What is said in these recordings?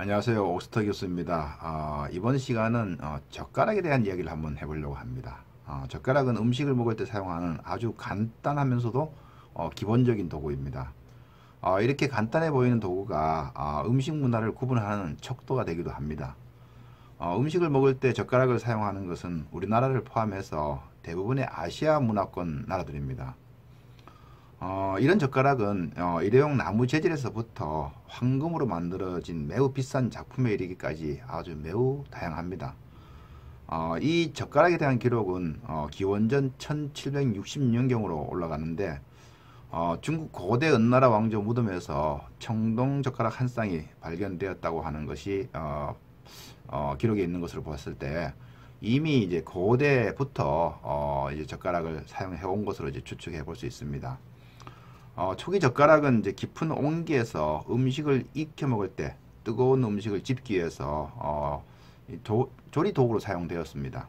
안녕하세요. 옥스터 교수입니다. 이번 시간은 젓가락에 대한 이야기를 한번 해보려고 합니다. 젓가락은 음식을 먹을 때 사용하는 아주 간단하면서도 기본적인 도구입니다. 이렇게 간단해 보이는 도구가 음식 문화를 구분하는 척도가 되기도 합니다. 음식을 먹을 때 젓가락을 사용하는 것은 우리나라를 포함해서 대부분의 아시아 문화권 나라들입니다. 이런 젓가락은 일회용 나무 재질에서부터 황금으로 만들어진 매우 비싼 작품에 이르기까지 아주 매우 다양합니다. 이 젓가락에 대한 기록은 기원전 1760년경으로 올라가는데 중국 고대 은나라 왕조 무덤에서 청동 젓가락 한 쌍이 발견되었다고 하는 것이 기록에 있는 것으로 봤을 때 이미 이제 고대부터 이제 젓가락을 사용해 온 것으로 이제 추측해 볼 수 있습니다. 초기 젓가락은 이제 깊은 온기에서 음식을 익혀 먹을 때 뜨거운 음식을 집기 위해서 조리 도구로 사용되었습니다.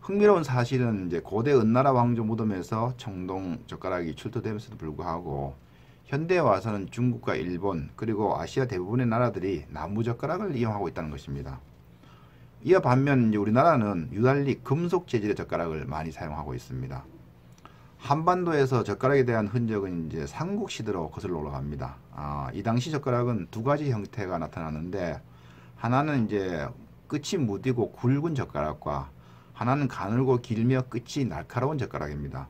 흥미로운 사실은 이제 고대 은나라 왕조 무덤에서 청동 젓가락이 출토됨에도 불구하고 현대에 와서는 중국과 일본 그리고 아시아 대부분의 나라들이 나무 젓가락을 이용하고 있다는 것입니다. 이와 반면 이제 우리나라는 유달리 금속 재질의 젓가락을 많이 사용하고 있습니다. 한반도에서 젓가락에 대한 흔적은 이제 삼국시대로 거슬러 올라갑니다. 이 당시 젓가락은 두 가지 형태가 나타나는데 하나는 이제 끝이 무디고 굵은 젓가락과 하나는 가늘고 길며 끝이 날카로운 젓가락입니다.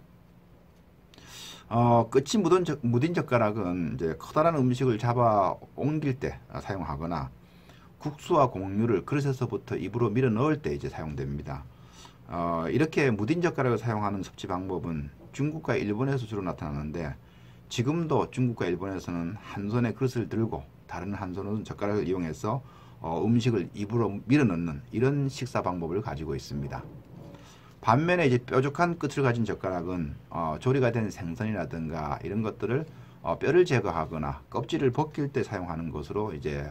끝이 무딘 젓가락은 이제 커다란 음식을 잡아 옮길 때 사용하거나 국수와 공유를 그릇에서부터 입으로 밀어 넣을 때 이제 사용됩니다. 이렇게 무딘 젓가락을 사용하는 섭취 방법은 중국과 일본에서 주로 나타나는데 지금도 중국과 일본에서는 한 손에 그릇을 들고 다른 한 손으로는 젓가락을 이용해서 음식을 입으로 밀어 넣는 이런 식사 방법을 가지고 있습니다. 반면에 이제 뾰족한 끝을 가진 젓가락은 조리가 된 생선이라든가 이런 것들을 뼈를 제거하거나 껍질을 벗길 때 사용하는 것으로 이제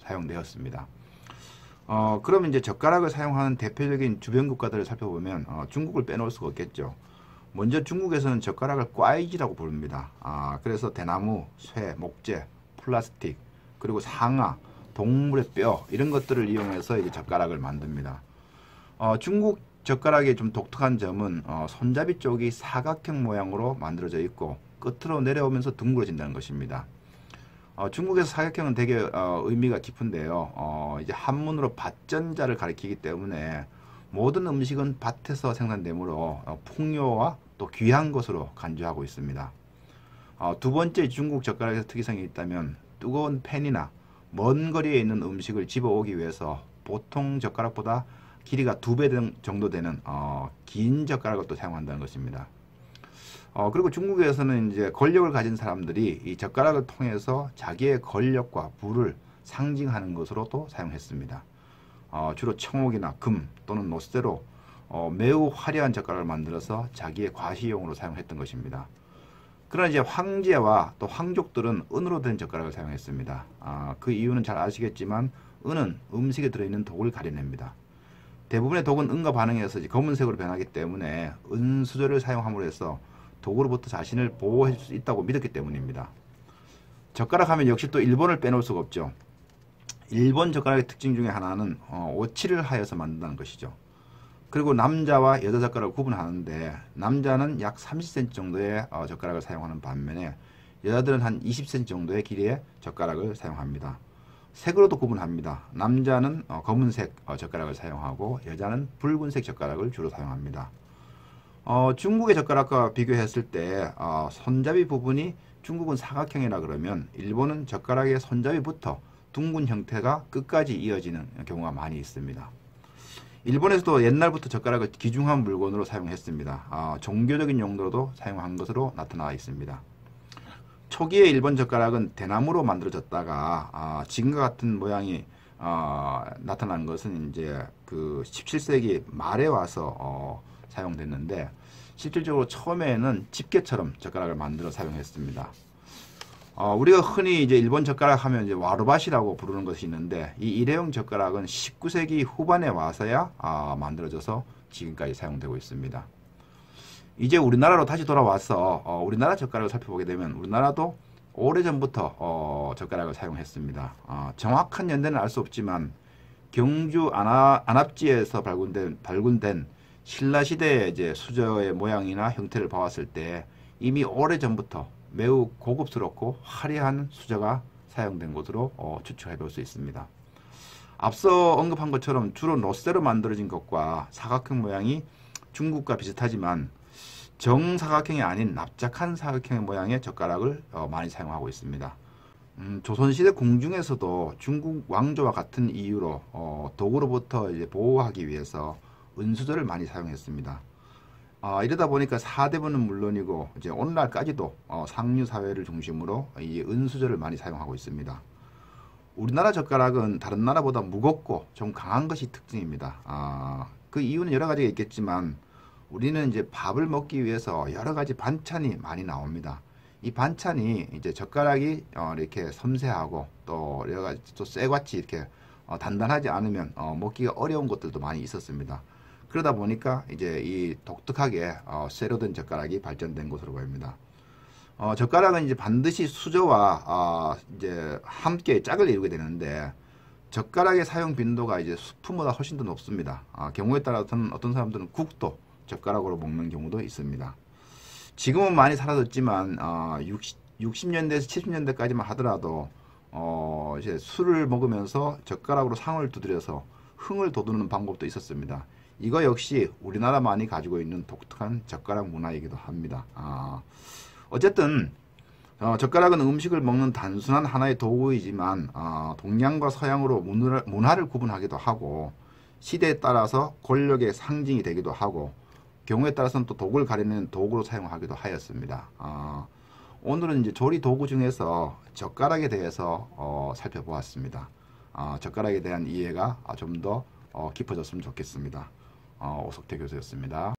사용되었습니다. 그럼 이제 젓가락을 사용하는 대표적인 주변 국가들을 살펴보면 중국을 빼놓을 수가 없겠죠. 먼저 중국에서는 젓가락을 꽈이지라고 부릅니다. 그래서 대나무, 쇠, 목재, 플라스틱, 그리고 상아, 동물의 뼈 이런 것들을 이용해서 이제 젓가락을 만듭니다. 중국 젓가락의 좀 독특한 점은 손잡이 쪽이 사각형 모양으로 만들어져 있고 끝으로 내려오면서 둥그러진다는 것입니다. 중국에서 사각형은 되게 의미가 깊은데요. 이제 한문으로 밭전자를 가리키기 때문에 모든 음식은 밭에서 생산되므로 풍요와 또 귀한 것으로 간주하고 있습니다. 두 번째 중국 젓가락에서 특이성이 있다면 뜨거운 팬이나 먼 거리에 있는 음식을 집어오기 위해서 보통 젓가락보다 길이가 2배 정도 되는 긴 젓가락을 또 사용한다는 것입니다. 그리고 중국에서는 이제 권력을 가진 사람들이 이 젓가락을 통해서 자기의 권력과 부를 상징하는 것으로 또 사용했습니다. 주로 청옥이나 금 또는 노쇠로 매우 화려한 젓가락을 만들어서 자기의 과시용으로 사용했던 것입니다. 그러나 이제 황제와 또 황족들은 은으로 된 젓가락을 사용했습니다. 그 이유는 잘 아시겠지만 은은 음식에 들어있는 독을 가려냅니다. 대부분의 독은 은과 반응해서 검은색으로 변하기 때문에 은 수저를 사용함으로 해서 독으로부터 자신을 보호할 수 있다고 믿었기 때문입니다. 젓가락 하면 역시 또 일본을 빼놓을 수가 없죠. 일본 젓가락의 특징 중에 하나는 오칠을 하여서 만든다는 것이죠. 그리고 남자와 여자 젓가락을 구분하는데 남자는 약 30cm 정도의 젓가락을 사용하는 반면에 여자들은 한 20cm 정도의 길이의 젓가락을 사용합니다. 색으로도 구분합니다. 남자는 검은색 젓가락을 사용하고 여자는 붉은색 젓가락을 주로 사용합니다. 중국의 젓가락과 비교했을 때 손잡이 부분이 중국은 사각형이라 그러면 일본은 젓가락의 손잡이부터 둥근 형태가 끝까지 이어지는 경우가 많이 있습니다. 일본에서도 옛날부터 젓가락을 귀중한 물건으로 사용했습니다. 종교적인 용도로도 사용한 것으로 나타나 있습니다. 초기에 일본 젓가락은 대나무로 만들어졌다가 지금과 같은 모양이 나타난 것은 이제 그 17세기 말에 와서 사용됐는데 실질적으로 처음에는 집게처럼 젓가락을 만들어 사용했습니다. 우리가 흔히 이제 일본 젓가락 하면 이제 와르바시라고 부르는 것이 있는데 이 일회용 젓가락은 19세기 후반에 와서야 만들어져서 지금까지 사용되고 있습니다. 이제 우리나라로 다시 돌아와서 우리나라 젓가락을 살펴보게 되면 우리나라도 오래전부터 젓가락을 사용했습니다. 정확한 연대는 알 수 없지만 경주 안압지에서 발굴된 신라시대의 이제 수저의 모양이나 형태를 보았을 때 이미 오래전부터 매우 고급스럽고 화려한 수저가 사용된 것으로 추측해 볼 수 있습니다. 앞서 언급한 것처럼 주로 노쇠로 만들어진 것과 사각형 모양이 중국과 비슷하지만 정사각형이 아닌 납작한 사각형의 모양의 젓가락을 많이 사용하고 있습니다. 조선시대 궁중에서도 중국 왕조와 같은 이유로 독으로부터 이제 보호하기 위해서 은수저를 많이 사용했습니다. 이러다 보니까 사대부는 물론이고 이제 오늘날까지도 상류 사회를 중심으로 이 은수저를 많이 사용하고 있습니다. 우리나라 젓가락은 다른 나라보다 무겁고 좀 강한 것이 특징입니다. 그 이유는 여러 가지가 있겠지만 우리는 이제 밥을 먹기 위해서 여러 가지 반찬이 많이 나옵니다. 이 반찬이 이제 젓가락이 이렇게 섬세하고 또 여러 가지 또 쇠같이 이렇게 단단하지 않으면 먹기가 어려운 것들도 많이 있었습니다. 그러다 보니까 이제 이 독특하게 쇠로 된 젓가락이 발전된 것으로 보입니다. 젓가락은 이제 반드시 수저와 이제 함께 짝을 이루게 되는데 젓가락의 사용 빈도가 이제 스푼보다 훨씬 더 높습니다. 경우에 따라서는 어떤 사람들은 국도 젓가락으로 먹는 경우도 있습니다. 지금은 많이 사라졌지만 60년대에서 70년대까지만 하더라도 이제 술을 먹으면서 젓가락으로 상을 두드려서 흥을 돋우는 방법도 있었습니다. 이거 역시 우리나라만이 가지고 있는 독특한 젓가락 문화이기도 합니다. 어쨌든 젓가락은 음식을 먹는 단순한 하나의 도구이지만 동양과 서양으로 문화를 구분하기도 하고 시대에 따라서 권력의 상징이 되기도 하고 경우에 따라서는 또 독을 가리는 도구로 사용하기도 하였습니다. 오늘은 이제 조리 도구 중에서 젓가락에 대해서 살펴보았습니다. 젓가락에 대한 이해가 좀 더 깊어졌으면 좋겠습니다. 오석태 교수였습니다.